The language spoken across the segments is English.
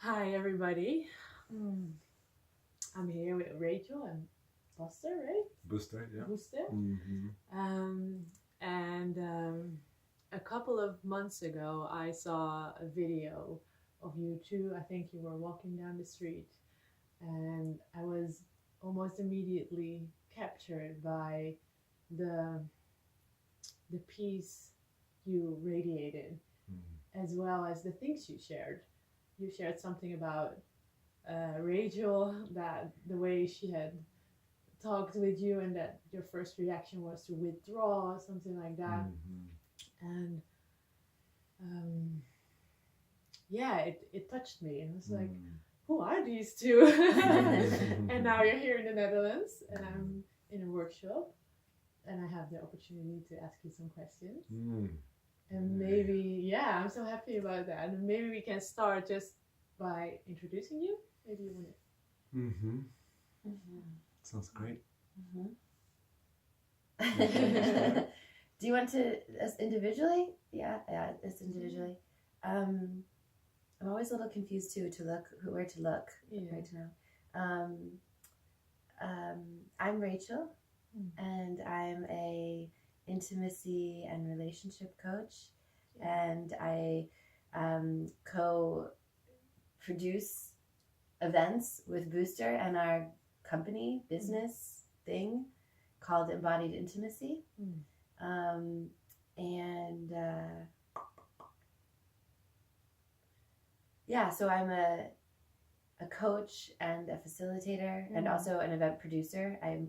Hi, everybody. I'm here with Rachel and Buster, right? Büster, yeah. Büster. Mm-hmm. And a couple of months ago, I saw a video of you two. I think you were walking down the street, and I was almost immediately captured by the the peace you radiated, as well as the things you shared. You shared something about Rachel, that the way she had talked with you and that your first reaction was to withdraw, something like that. And yeah, it touched me. And I was like, who are these two? And now you're here in the Netherlands, and I'm in a workshop, and I have the opportunity to ask you some questions. And maybe, yeah, I'm so happy about that. And maybe we can start just by introducing you. Maybe you want to. Sounds great. Do you want to us individually? Yeah, us individually. I'm always a little confused too where to look right now. I'm Rachel, and I'm a intimacy and relationship coach, and I co-produce events with Büster and our company business thing called Embodied Intimacy. So I'm a coach and a facilitator and also an event producer. I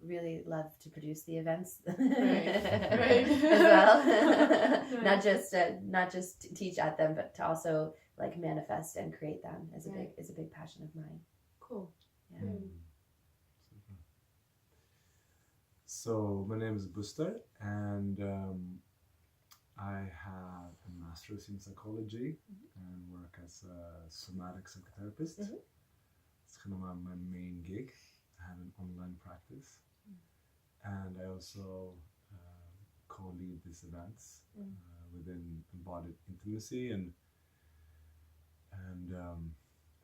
really love to produce the events Right. as well. not just teach at them, but to also like manifest and create them is a big passion of mine. Cool. Yeah. Super. So my name is Büster, and I have a master's in psychology and work as a somatic psychotherapist. It's kind of my main gig. I have an online practice, and I also co-lead these events within embodied intimacy, and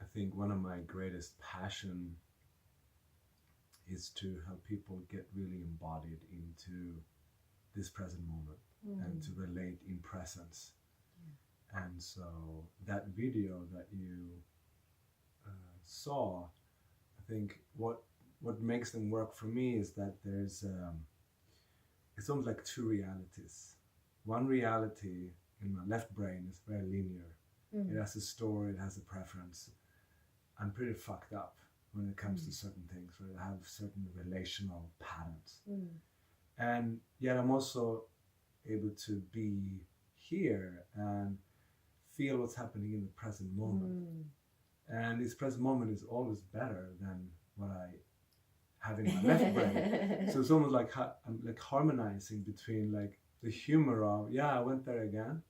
I think one of my greatest passion is to help people get really embodied into this present moment and to relate in presence. And so that video that you saw, I think what makes them work for me is that there's it's almost like two realities. One reality in my left brain is very linear. It has a story, it has a preference. I'm pretty fucked up when it comes to certain things, where I have certain relational patterns. And yet I'm also able to be here and feel what's happening in the present moment. And this present moment is always better than what I have in my left brain. So it's almost like I'm like harmonizing between like the humor of, I went there again,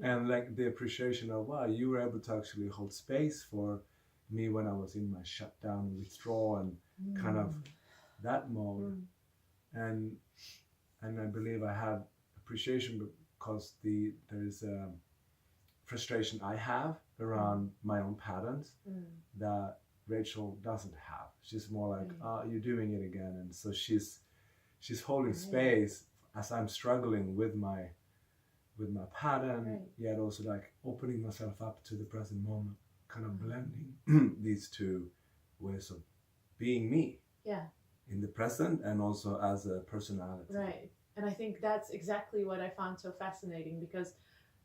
and like the appreciation of, wow, you were able to actually hold space for me when I was in my shutdown, withdraw, and kind of that mode. And I believe I have appreciation because there's a frustration I have around my own patterns that Rachel doesn't have. She's more like, you're doing it again. And so she's holding space as I'm struggling with my pattern, yet also like opening myself up to the present moment, kind of blending these two ways of being me in the present and also as a personality. Right. And I think that's exactly what I found so fascinating, because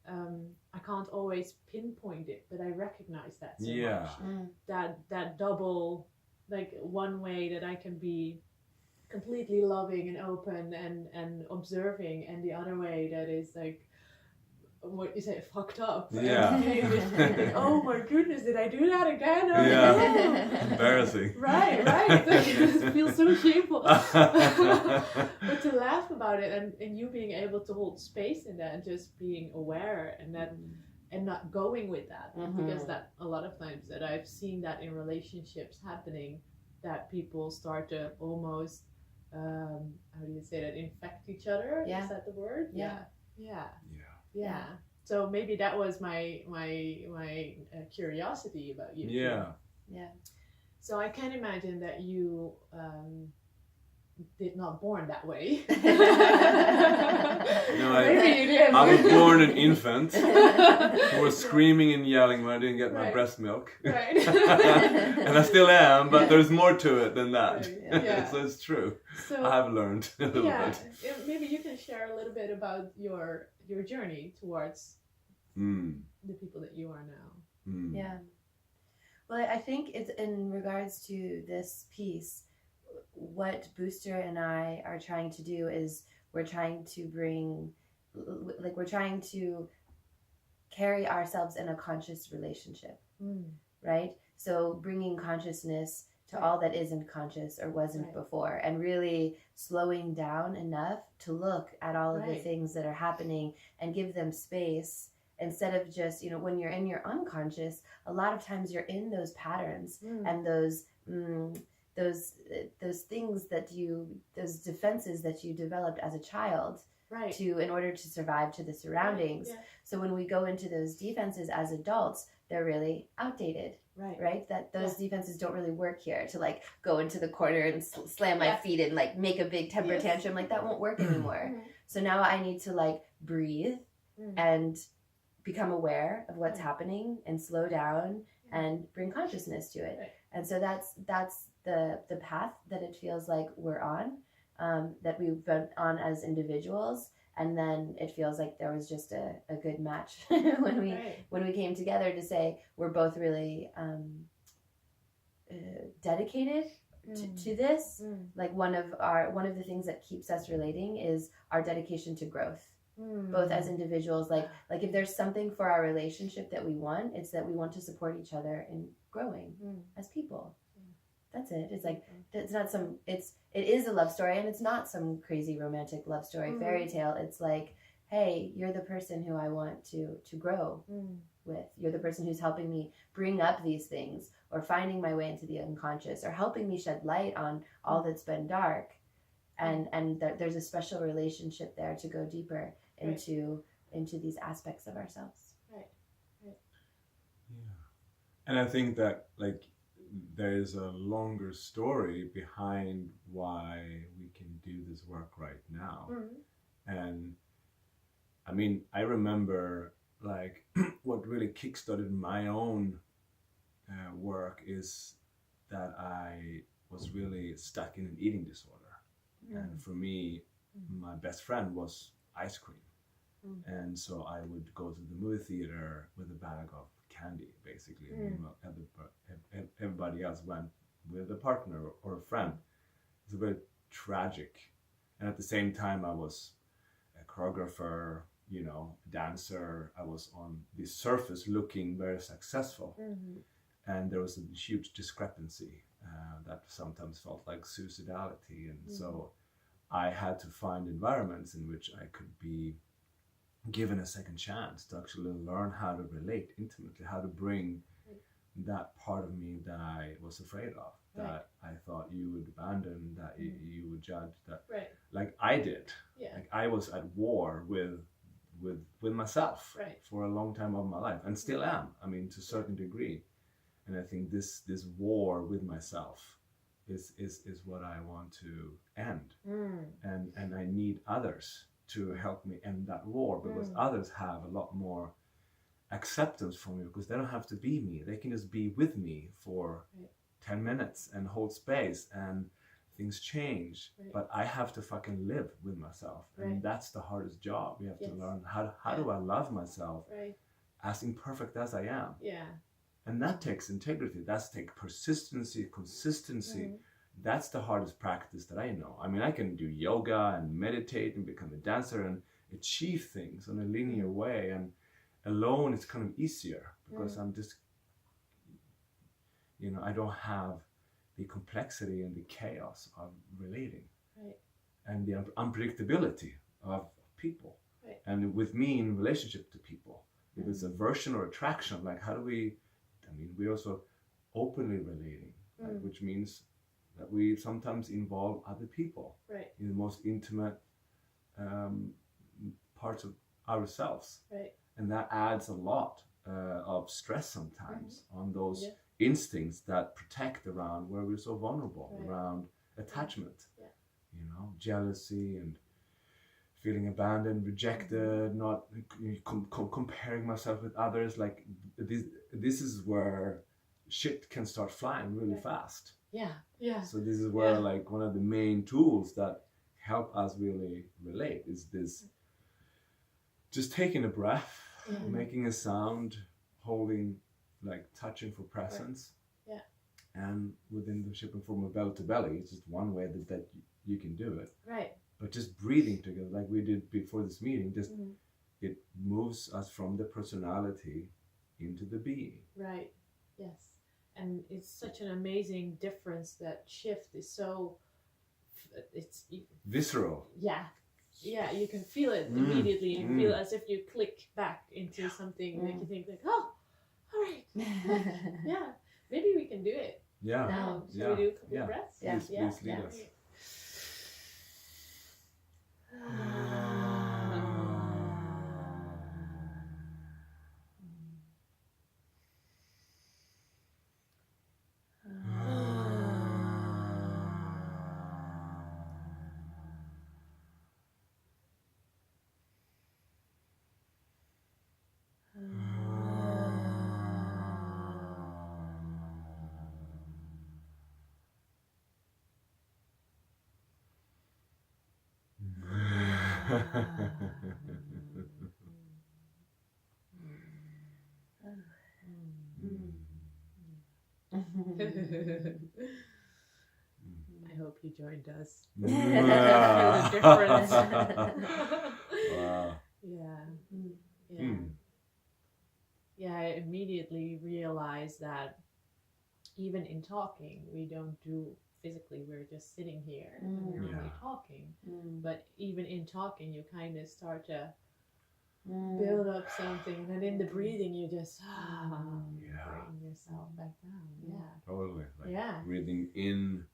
I can't always pinpoint it, but I recognize that so much. That double, like one way that I can be completely loving and open and observing, and the other way that is like, what you say, fucked up. Thinking, oh my goodness, did I do that again? Oh, no. Embarrassing. Right. It feels so shameful. But to laugh about it and you being able to hold space in that and just being aware and that and not going with that, because that a lot of times that I've seen that in relationships happening, that people start to almost how do you say that, infect each other? Is that the word? Yeah. So maybe that was my curiosity about you. Yeah. Yeah. So I can imagine that you did not born that way. No, Maybe you did. I was born an infant who was screaming and yelling when I didn't get my Right. breast milk. Right. And I still am, but there's more to it than that. Right, yeah. So it's true. So I have learned a little bit. Maybe you can share a little bit about your journey towards the people that you are now. Yeah. Well, I think it's in regards to this piece, what Büster and I are trying to do is we're trying to carry ourselves in a conscious relationship, right? So bringing consciousness to all that isn't conscious or wasn't before, and really slowing down enough to look at all of the things that are happening and give them space, instead of just, when you're in your unconscious, a lot of times you're in those patterns and those things those defenses that you developed as a child in order to survive to the surroundings. So when we go into those defenses as adults, they're really outdated. Right? That those defenses don't really work here, to like go into the corner and slam my feet and like make a big temper tantrum. Like that won't work anymore. So now I need to like breathe and become aware of what's happening and slow down and bring consciousness to it. And so that's the path that it feels like we're on, that we've been on as individuals. And then it feels like there was just a good match when we came together to say we're both really dedicated to this. Like one of the things that keeps us relating is our dedication to growth, both as individuals. Like if there's something for our relationship that we want, it's that we want to support each other in growing as people. That's it. It's like, it's not it is a love story, and it's not some crazy romantic love story fairy tale. It's like, hey, you're the person who I want to grow with. You're the person who's helping me bring up these things, or finding my way into the unconscious, or helping me shed light on all that's been dark. And there's a special relationship there to go deeper into these aspects of ourselves. Right. Yeah. And I think that like there's a longer story behind why we can do this work right now. And I mean, I remember like what really kickstarted my own work is that I was really stuck in an eating disorder. And for me, my best friend was ice cream. And so I would go to the movie theater with a bag of candy, basically. And everybody else went with a partner or a friend. It was very tragic. And at the same time, I was a choreographer, a dancer. I was on the surface looking very successful. And there was a huge discrepancy that sometimes felt like suicidality. And so I had to find environments in which I could be given a second chance to actually learn how to relate intimately, how to bring that part of me that I was afraid of, that I thought you would abandon, that you would judge, that like I did. Like I was at war with myself for a long time of my life, and still am. I mean, to a certain degree. And I think this war with myself is what I want to end. And I need others to help me end that war, because others have a lot more acceptance from me, because they don't have to be me. They can just be with me for 10 minutes and hold space, and things change. But I have to fucking live with myself. And that's the hardest job. We have to learn how do I love myself as imperfect as I am. And that takes integrity. That's take persistency, consistency. That's the hardest practice that I know. I mean, I can do yoga and meditate and become a dancer and achieve things in a linear way. And alone, it's kind of easier, because I'm just, I don't have the complexity and the chaos of relating. And the unpredictability of people. And with me in relationship to people, if it's aversion or attraction, like how do we're also openly relating, which means that we sometimes involve other people in the most intimate parts of ourselves. And that adds a lot of stress sometimes on those instincts that protect around where we're so vulnerable, around attachment, you know, jealousy and feeling abandoned, rejected, not comparing myself with others. Like this is where shit can start flying really fast. Yeah. So this is where like one of the main tools that help us really relate is this, just taking a breath, making a sound, holding, like touching for presence. And within the shipping form of Belly2Belly, it's just one way that you can do it. But just breathing together, like we did before this meeting, just it moves us from the personality into the being. Yes. And it's such an amazing difference. That shift is so, it's visceral. Yeah, you can feel it immediately. You feel as if you click back into something that you think like, oh, all right. Yeah, maybe we can do it. Now, shall we do a couple of breaths? Please lead us. I hope you joined us. Wow. Feel the difference. Wow. Yeah, I immediately realized that even in talking, we don't do physically, we're just sitting here and we're only talking. But even in talking, you kind of start to build up something, and then in the breathing, you just bring yourself back down. Totally. Like breathing in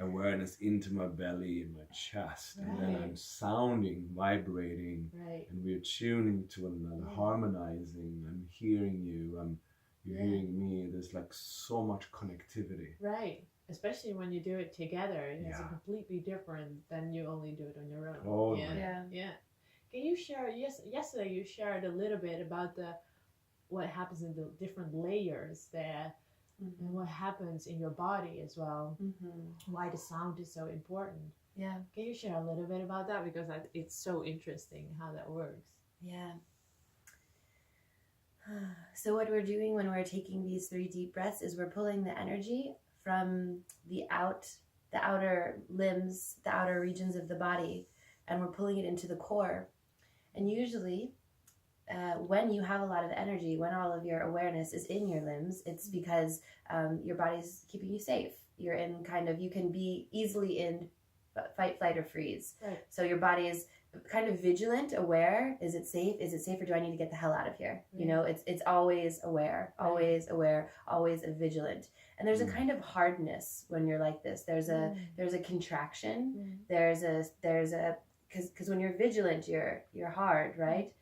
awareness into my belly and my chest, and then I'm sounding, vibrating, and we're tuning to one another, harmonizing. I'm hearing you, you're hearing me. There's like so much connectivity. Especially when you do it together, it's completely different than you only do it on your own. Totally. Can you share? Yesterday you shared a little bit about what happens in the different layers there, and what happens in your body as well. Why the sound is so important. Can you share a little bit about that, because it's so interesting how that works. So what we're doing when we're taking these 3 deep breaths is we're pulling the energy from the outer limbs, the outer regions of the body, and we're pulling it into the core. And usually when you have a lot of energy, when all of your awareness is in your limbs, it's because your body's keeping you safe. You're in you can be easily in fight, flight, or freeze. So your body is kind of vigilant, aware. Is it safe? Is it safe, or do I need to get the hell out of here? You know, it's always aware, always vigilant. And there's a kind of hardness when you're like this. There's a contraction. There's a because when you're vigilant, you're hard, right?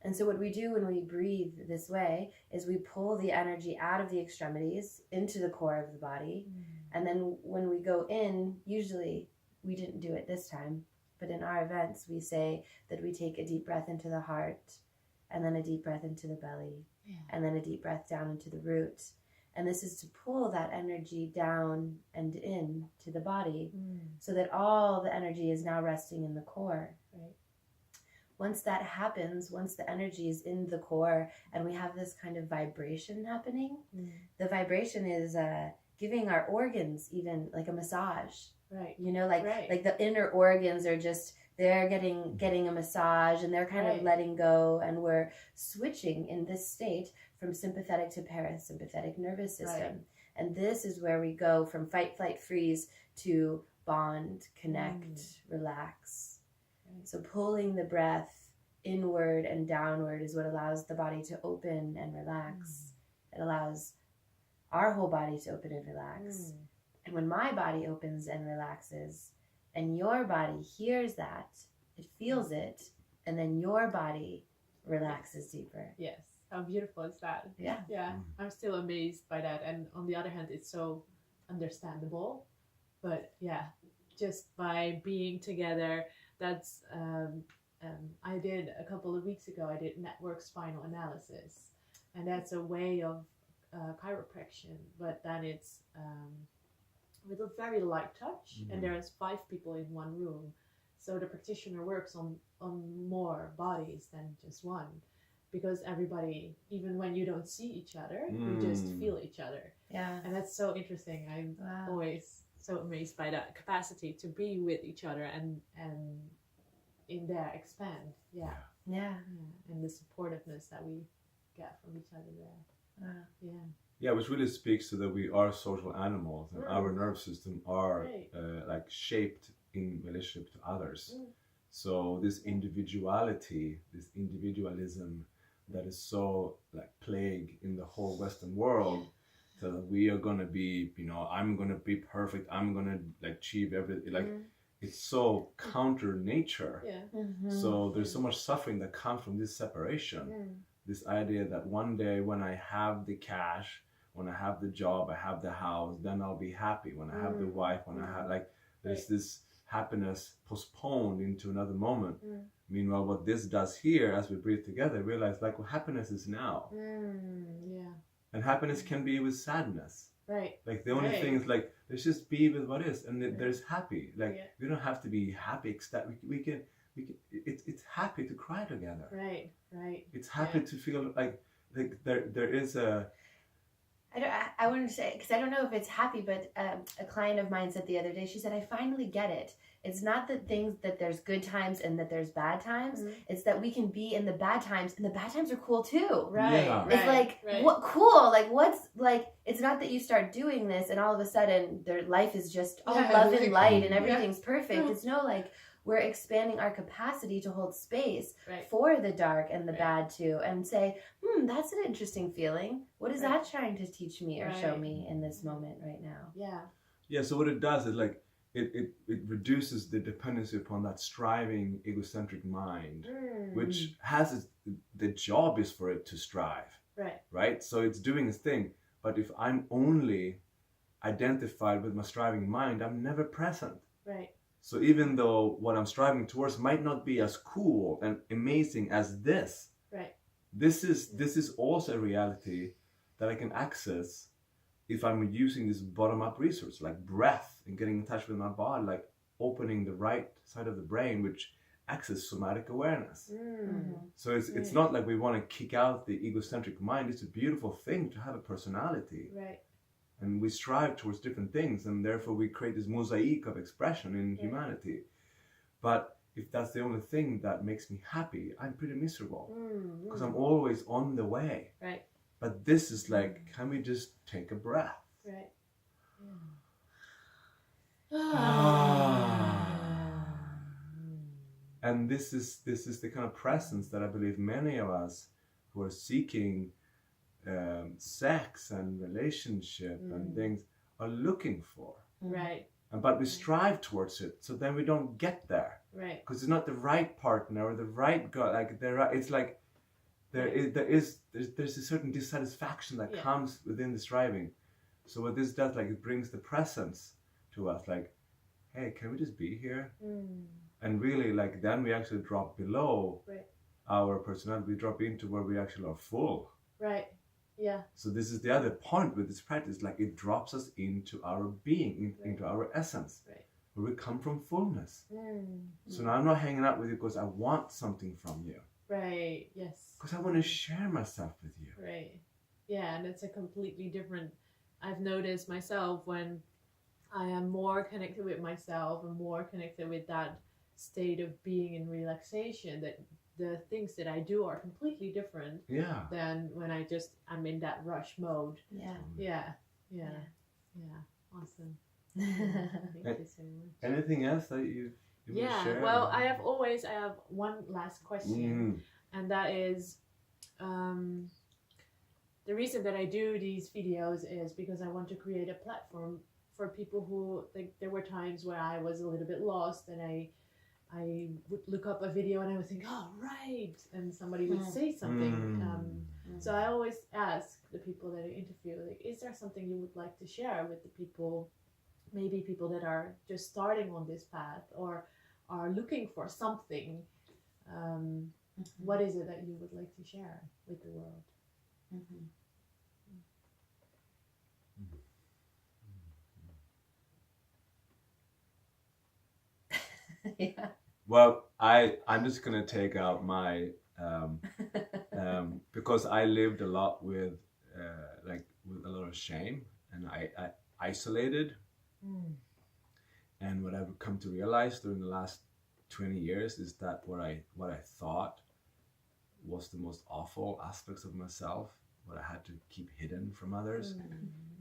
And so what we do when we breathe this way is we pull the energy out of the extremities into the core of the body. And then when we go in, usually we didn't do it this time, but in our events, we say that we take a deep breath into the heart, and then a deep breath into the belly, and then a deep breath down into the root. And this is to pull that energy down and in to the body, so that all the energy is now resting in the core. Once that happens, once the energy is in the core and we have this kind of vibration happening, the vibration is giving our organs even like a massage. You know, like the inner organs are just, they're getting a massage, and they're kind of letting go, and we're switching in this state from sympathetic to parasympathetic nervous system. And this is where we go from fight, flight, freeze to bond, connect, relax. So pulling the breath inward and downward is what allows the body to open and relax. It allows our whole body to open and relax. And when my body opens and relaxes, and your body hears that, it feels it, and then your body relaxes deeper. Yes. How beautiful is that? Yeah. Yeah. I'm still amazed by that. And on the other hand, it's so understandable. But yeah, just by being together, that's, I did a couple of weeks ago, I did network spinal analysis. And that's a way of chiropraction, but then it's with a very light touch, and there's 5 people in one room. So the practitioner works on more bodies than just one, because everybody, even when you don't see each other, you just feel each other. Yeah. And that's so interesting. I'm always so amazed by that capacity to be with each other and in there expand. Yeah. And the supportiveness that we get from each other there. Yeah, which really speaks to that we are social animals, and our nervous system are like shaped in relationship to others. So this individuality, this individualism that is so like plague in the whole Western world, so that we are gonna be, you know, I'm gonna be perfect, I'm gonna like achieve everything, like it's so counter nature. So there's so much suffering that comes from this separation. This idea that one day when I have the cash, when I have the job, I have the house, then I'll be happy. When I have the wife, when I have, like, there's this happiness postponed into another moment. Meanwhile, what this does here, as we breathe together, realize like what happiness is now. And happiness can be with sadness. Like the only thing is like, let's just be with what is, and there's happy. Like we don't have to be happy, ecstatic. We can. It's happy to cry together. It's happy to feel like there is a. I wouldn't say, because I don't know if it's happy, but a client of mine said the other day, she said, I finally get it. It's not that things that there's good times and that there's bad times. It's that we can be in the bad times, and the bad times are cool too. It's like, what cool? Like, what's like, it's not that you start doing this and all of a sudden their life is just all love and light and everything's perfect. It's no, like, we're expanding our capacity to hold space for the dark and the bad too, and say, that's an interesting feeling. What is that trying to teach me or show me in this moment right now? Yeah, so what it does is like, it reduces the dependency upon that striving egocentric mind, which has the job is for it to strive. Right? So it's doing its thing. But if I'm only identified with my striving mind, I'm never present. So even though what I'm striving towards might not be as cool and amazing as this, this is also a reality that I can access if I'm using this bottom-up resource, like breath and getting in touch with my body, like opening the right side of the brain, which access somatic awareness. So it's not like we want to kick out the egocentric mind. It's a beautiful thing to have a personality. And we strive towards different things, and therefore we create this mosaic of expression in humanity. But if that's the only thing that makes me happy, I'm pretty miserable, because I'm always on the way. But this is like, can we just take a breath? And this is the kind of presence that I believe many of us who are seeking sex and relationship and things are looking for. But we strive towards it, so then we don't get there. Because it's not the right partner or the right guy. Like it's like there's a certain dissatisfaction that comes within the striving. So what this does, like, it brings the presence to us, like, hey, can we just be here? And really, like, then we actually drop below our personality. We drop into where we actually are full. So this is the other point with this practice, like, it drops us into our being, into our essence, where we come from fullness. So now I'm not hanging out with you because I want something from you. Because I want to share myself with you. Yeah, and it's a completely different, I've noticed myself when I am more connected with myself and more connected with that state of being in relaxation, that the things that I do are completely different than when I'm in that rush mode. Awesome. Thank you so much. Anything else that you want to share? Well, I have one last question, and that is, the reason that I do these videos is because I want to create a platform for people who, like, there were times where I was a little bit lost, and I would look up a video and I would think, oh, right. And somebody would say something. So I always ask the people that I interview, like, is there something you would like to share with the people, maybe people that are just starting on this path or are looking for something? What is it that you would like to share with the world? Yeah. Well, I'm just gonna take out my because I lived a lot with with a lot of shame, and I isolated. And what I've come to realize during the last 20 years is that what I thought was the most awful aspects of myself, what I had to keep hidden from others,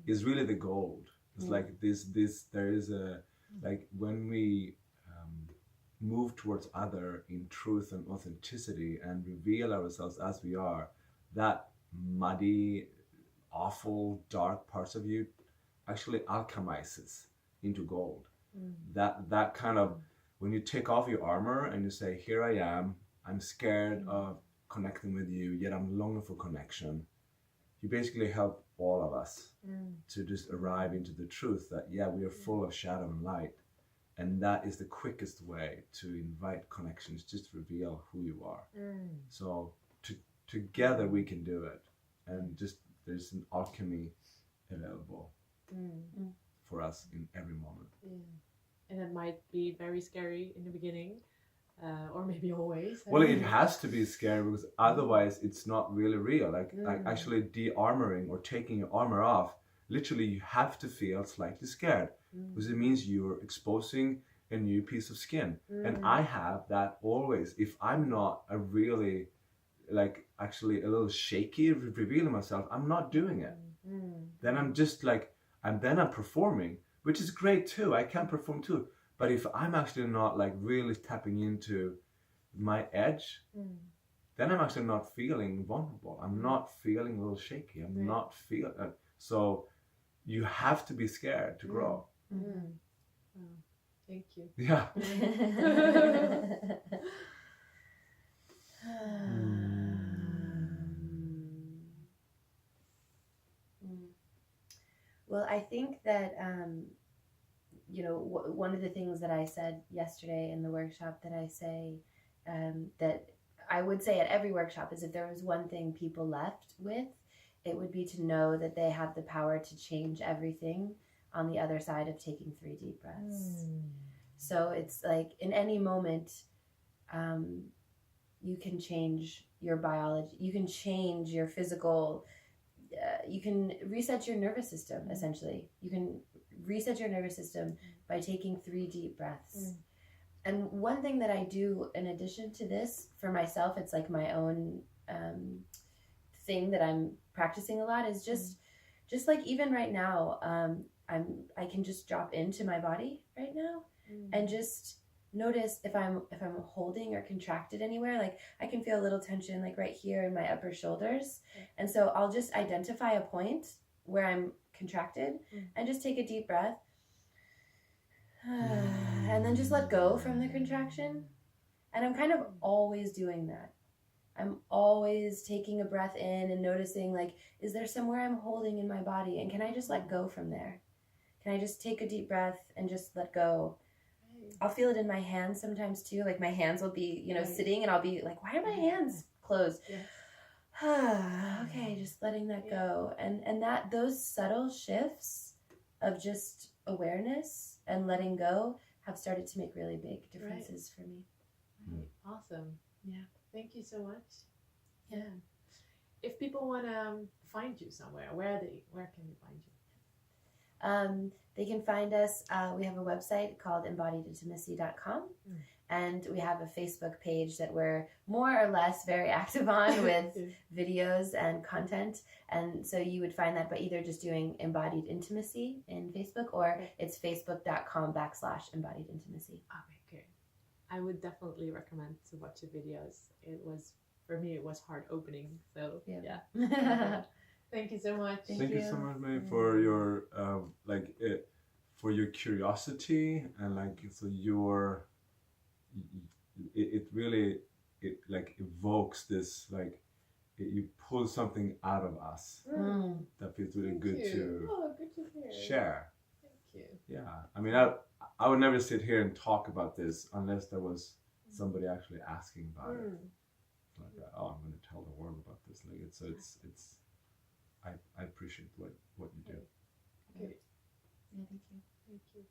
is really the gold. It's like this there is a, like, when we move towards other in truth and authenticity and reveal ourselves as we are, that muddy, awful, dark parts of you actually alchemizes into gold. That kind of, when you take off your armor and you say, here I am, I'm scared of connecting with you, yet I'm longing for connection, you basically help all of us to just arrive into the truth that, yeah, we are full of shadow and light. And that is the quickest way to invite connections, just reveal who you are. So together we can do it. And just, there's an alchemy available for us in every moment. And it might be very scary in the beginning, or maybe always. Well, it has to be scary, because otherwise it's not really real. Like actually de-armoring or taking your armor off, literally you have to feel slightly scared, because it means you're exposing a new piece of skin. And I have that always. If I'm not a really, like, actually a little shaky revealing myself, I'm not doing it. Then I'm just like, and then I'm performing, which is great too. I can perform too. But if I'm actually not like really tapping into my edge, then I'm actually not feeling vulnerable. I'm not feeling a little shaky. I'm not feeling. So you have to be scared to grow. Oh, thank you. Yeah. Well, I think that, one of the things that I said yesterday in the workshop that I say, that I would say at every workshop, is if there was one thing people left with, it would be to know that they have the power to change everything on the other side of taking 3 deep breaths. So it's like in any moment, you can change your biology, you can change your physical, you can reset your nervous system, essentially. You can reset your nervous system by taking 3 deep breaths. And one thing that I do in addition to this for myself, it's like my own thing that I'm practicing a lot, is just like even right now, I can just drop into my body right now and just notice if I'm holding or contracted anywhere. Like I can feel a little tension like right here in my upper shoulders. And so I'll just identify a point where I'm contracted and just take a deep breath. And then just let go from the contraction. And I'm kind of always doing that. I'm always taking a breath in and noticing, like, is there somewhere I'm holding in my body? And can I just let go from there? Can I just take a deep breath and just let go? I'll feel it in my hands sometimes too. Like my hands will be, sitting, and I'll be like, why are my hands closed? Okay, just letting that go. And that those subtle shifts of just awareness and letting go have started to make really big differences for me. Awesome. Yeah. Thank you so much. Yeah. If people want to find you somewhere, where can they find you? They can find us. We have a website called embodiedintimacy.com, and we have a Facebook page that we're more or less very active on with videos and content. And so you would find that by either just doing Embodied Intimacy in Facebook, or it's facebook.com/embodied intimacy. Okay, good. I would definitely recommend to watch the videos. For me, it was heart opening. So yeah. Thank you so much. Thank you so much, May, for your for your curiosity and your it really, it like evokes this, like you pull something out of us that feels really good to share. Thank you. Yeah, I mean, I would never sit here and talk about this unless there was somebody actually asking about it. Like, oh, I'm going to tell the world about this. Like, it's. I appreciate what you do. Good. Yeah, thank you. Thank you.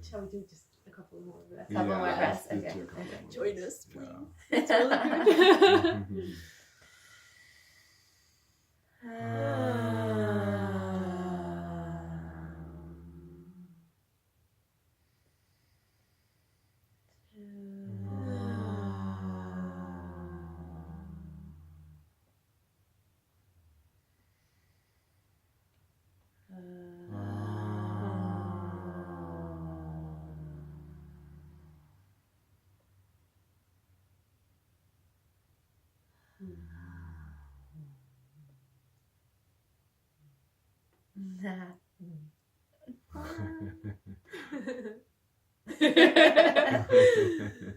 Shall we do just a couple more breaths? A couple more breaths. Let's Okay. do a couple more Join breaths. us, please. Yeah. It's really good.